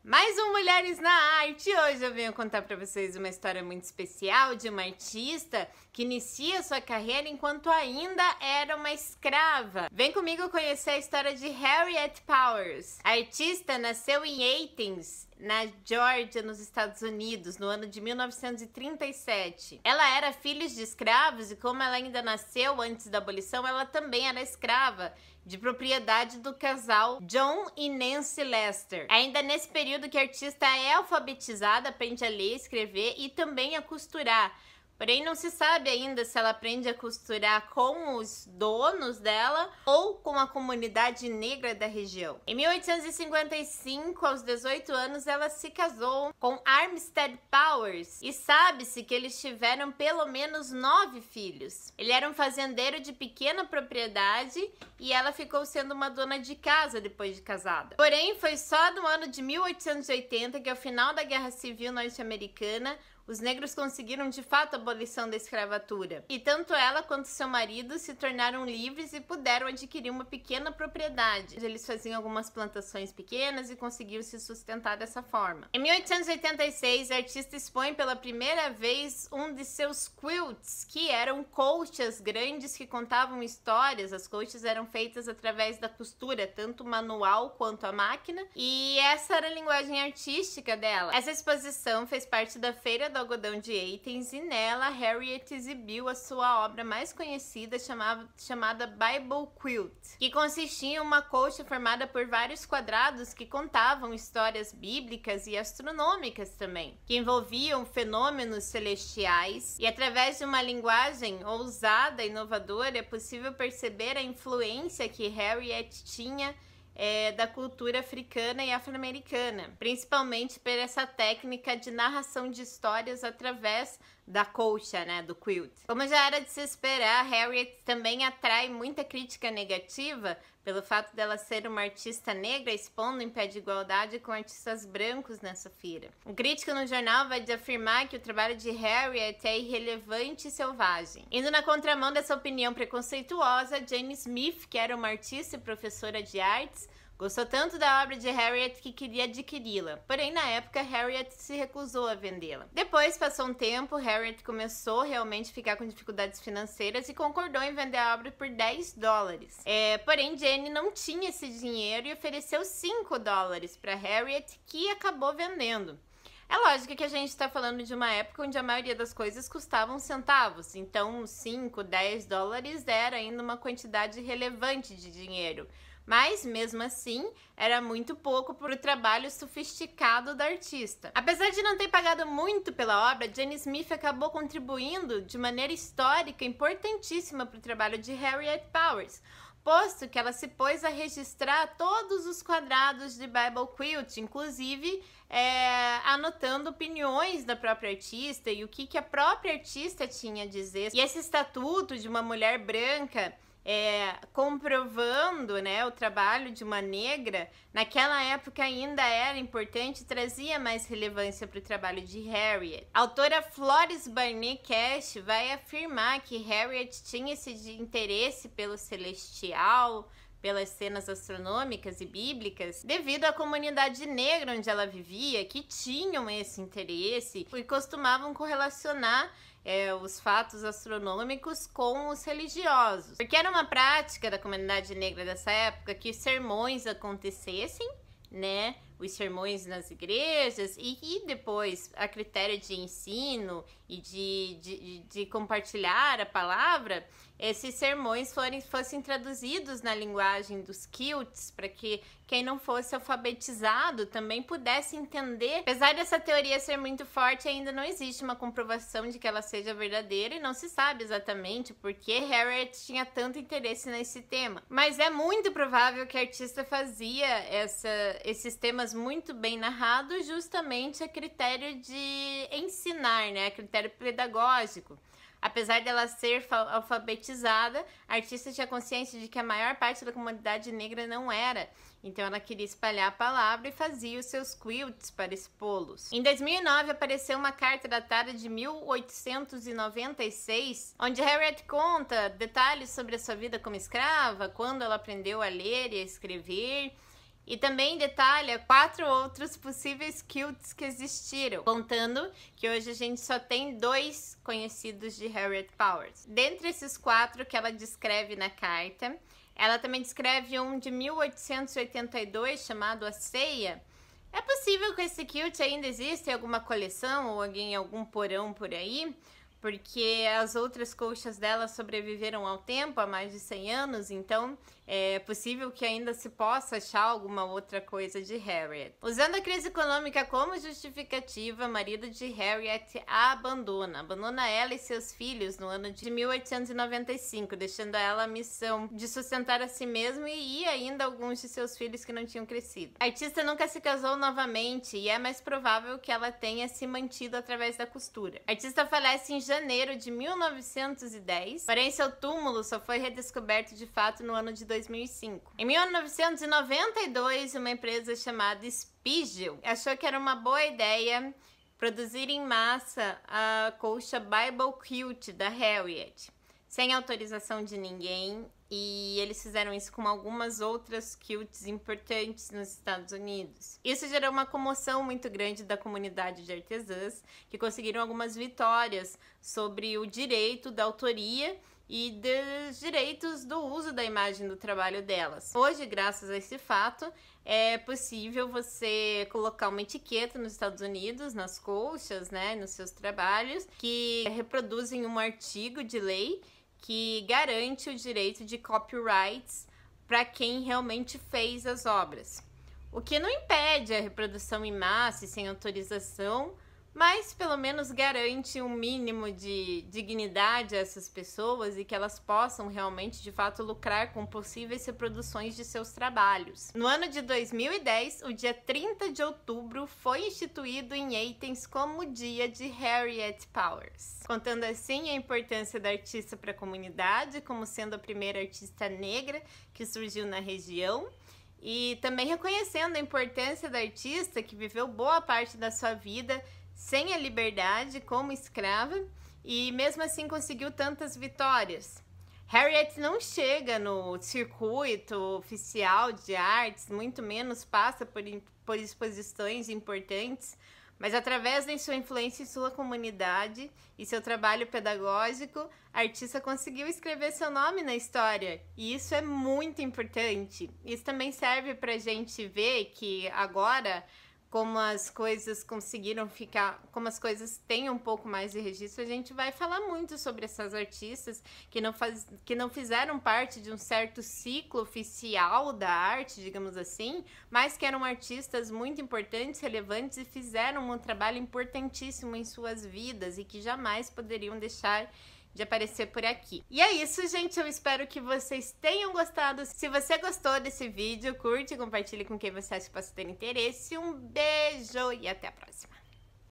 Mais um Mulheres na Arte. Hoje eu venho contar para vocês uma história muito especial de uma artista que inicia sua carreira enquanto ainda era uma escrava. Vem comigo conhecer a história de Harriet Powers. A artista nasceu em Athens, na Geórgia, nos Estados Unidos, no ano de 1937. Ela era filha de escravos e como ela ainda nasceu antes da abolição, ela também era escrava, de propriedade do casal John e Nancy Lester. Ainda nesse período que a artista é alfabetizada, aprende a ler, escrever e também a costurar. Porém, não se sabe ainda se ela aprende a costurar com os donos dela ou com a comunidade negra da região. Em 1855, aos 18 anos, ela se casou com Armstead Powers e sabe-se que eles tiveram pelo menos 9 filhos. Ele era um fazendeiro de pequena propriedade e ela ficou sendo uma dona de casa depois de casada. Porém, foi só no ano de 1880 que, ao final da Guerra Civil Norte-Americana, os negros conseguiram de fato a abolição da escravatura. E tanto ela quanto seu marido se tornaram livres e puderam adquirir uma pequena propriedade. Eles faziam algumas plantações pequenas e conseguiram se sustentar dessa forma. Em 1886, a artista expõe pela primeira vez um de seus quilts, que eram colchas grandes que contavam histórias. As colchas eram feitas através da costura, tanto manual quanto a máquina. E essa era a linguagem artística dela. Essa exposição fez parte da Feira do Algodão de Athens e nela Harriet exibiu a sua obra mais conhecida chamada Bible Quilt, que consistia em uma colcha formada por vários quadrados que contavam histórias bíblicas e astronômicas também, que envolviam fenômenos celestiais, e através de uma linguagem ousada e inovadora é possível perceber a influência que Harriet tinha da cultura africana e afro-americana, principalmente por essa técnica de narração de histórias através da colcha, né, do quilt. Como já era de se esperar, Harriet também atrai muita crítica negativa pelo fato dela ser uma artista negra expondo em pé de igualdade com artistas brancos nessa feira. Um crítico no jornal vai afirmar que o trabalho de Harriet é irrelevante e selvagem. Indo na contramão dessa opinião preconceituosa, Jane Smith, que era uma artista e professora de artes, gostou tanto da obra de Harriet que queria adquiri-la, porém na época Harriet se recusou a vendê-la. Depois passou um tempo, Harriet começou realmente a ficar com dificuldades financeiras e concordou em vender a obra por $10. Porém Jane não tinha esse dinheiro e ofereceu $5 para Harriet, que acabou vendendo. É lógico que a gente está falando de uma época onde a maioria das coisas custavam centavos, então $5, $10 era ainda uma quantidade relevante de dinheiro. Mas, mesmo assim, era muito pouco para o trabalho sofisticado da artista. Apesar de não ter pagado muito pela obra, Jane Smith acabou contribuindo de maneira histórica importantíssima para o trabalho de Harriet Powers, posto que ela se pôs a registrar todos os quadrados de Bible Quilt, inclusive anotando opiniões da própria artista e o que a própria artista tinha a dizer. E esse estatuto de uma mulher branca comprovando, né, o trabalho de uma negra, naquela época ainda era importante e trazia mais relevância para o trabalho de Harriet. A autora Florence Barnett Cash vai afirmar que Harriet tinha esse interesse pelo celestial, pelas cenas astronômicas e bíblicas, devido à comunidade negra onde ela vivia, que tinham esse interesse e costumavam correlacionar os fatos astronômicos com os religiosos. Porque era uma prática da comunidade negra dessa época que os sermões acontecessem, né? Os sermões nas igrejas e depois, a critério de ensino e de compartilhar a palavra, esses sermões fossem traduzidos na linguagem dos quilts para que quem não fosse alfabetizado também pudesse entender. Apesar dessa teoria ser muito forte, ainda não existe uma comprovação de que ela seja verdadeira e não se sabe exatamente por que Harriet tinha tanto interesse nesse tema. Mas é muito provável que a artista fazia esses temas muito bem narrados justamente a critério de ensinar, né? A critério pedagógico. Apesar dela ser alfabetizada, a artista tinha consciência de que a maior parte da comunidade negra não era. Então ela queria espalhar a palavra e fazia os seus quilts para expô-los. Em 2009 apareceu uma carta datada de 1896, onde Harriet conta detalhes sobre a sua vida como escrava, quando ela aprendeu a ler e a escrever. E também detalha 4 outros possíveis kilts que existiram, contando que hoje a gente só tem 2 conhecidos de Harriet Powers. Dentre esses 4 que ela descreve na carta, ela também descreve um de 1882 chamado A Ceia. É possível que esse kilt ainda exista em alguma coleção ou em algum porão por aí, porque as outras colchas dela sobreviveram ao tempo, há mais de 100 anos, então é possível que ainda se possa achar alguma outra coisa de Harriet. Usando a crise econômica como justificativa, o marido de Harriet a abandona ela e seus filhos no ano de 1895, deixando a ela a missão de sustentar a si mesmo e ainda alguns de seus filhos que não tinham crescido. A artista nunca se casou novamente e é mais provável que ela tenha se mantido através da costura. A artista falece em janeiro de 1910, porém seu túmulo só foi redescoberto de fato no ano de 2005. Em 1992, uma empresa chamada Spiegel achou que era uma boa ideia produzir em massa a colcha Bible Quilt da Harriet, sem autorização de ninguém, e eles fizeram isso com algumas outras quilts importantes nos Estados Unidos. Isso gerou uma comoção muito grande da comunidade de artesãs, que conseguiram algumas vitórias sobre o direito da autoria e dos direitos do uso da imagem do trabalho delas. Hoje, graças a esse fato, é possível você colocar uma etiqueta nos Estados Unidos, nas colchas, né, nos seus trabalhos, que reproduzem um artigo de lei que garante o direito de copyrights para quem realmente fez as obras. O que não impede a reprodução em massa e sem autorização, mas pelo menos garante um mínimo de dignidade a essas pessoas e que elas possam realmente, de fato, lucrar com possíveis reproduções de seus trabalhos. No ano de 2010, o dia 30 de outubro foi instituído em Athens como o dia de Harriet Powers, contando assim a importância da artista para a comunidade, como sendo a primeira artista negra que surgiu na região, e também reconhecendo a importância da artista que viveu boa parte da sua vida sem a liberdade como escrava e mesmo assim conseguiu tantas vitórias. Harriet não chega no circuito oficial de artes, muito menos passa por exposições importantes, mas através da sua influência em sua comunidade e seu trabalho pedagógico, a artista conseguiu escrever seu nome na história, e isso é muito importante. Isso também serve para a gente ver que agora, como as coisas conseguiram ficar, como as coisas têm um pouco mais de registro, a gente vai falar muito sobre essas artistas que não fizeram parte de um certo ciclo oficial da arte, digamos assim, mas que eram artistas muito importantes, relevantes e fizeram um trabalho importantíssimo em suas vidas e que jamais poderiam deixar de aparecer por aqui. E é isso, gente. Eu espero que vocês tenham gostado. Se você gostou desse vídeo, curte e compartilhe com quem você acha que possa ter interesse. Um beijo e até a próxima.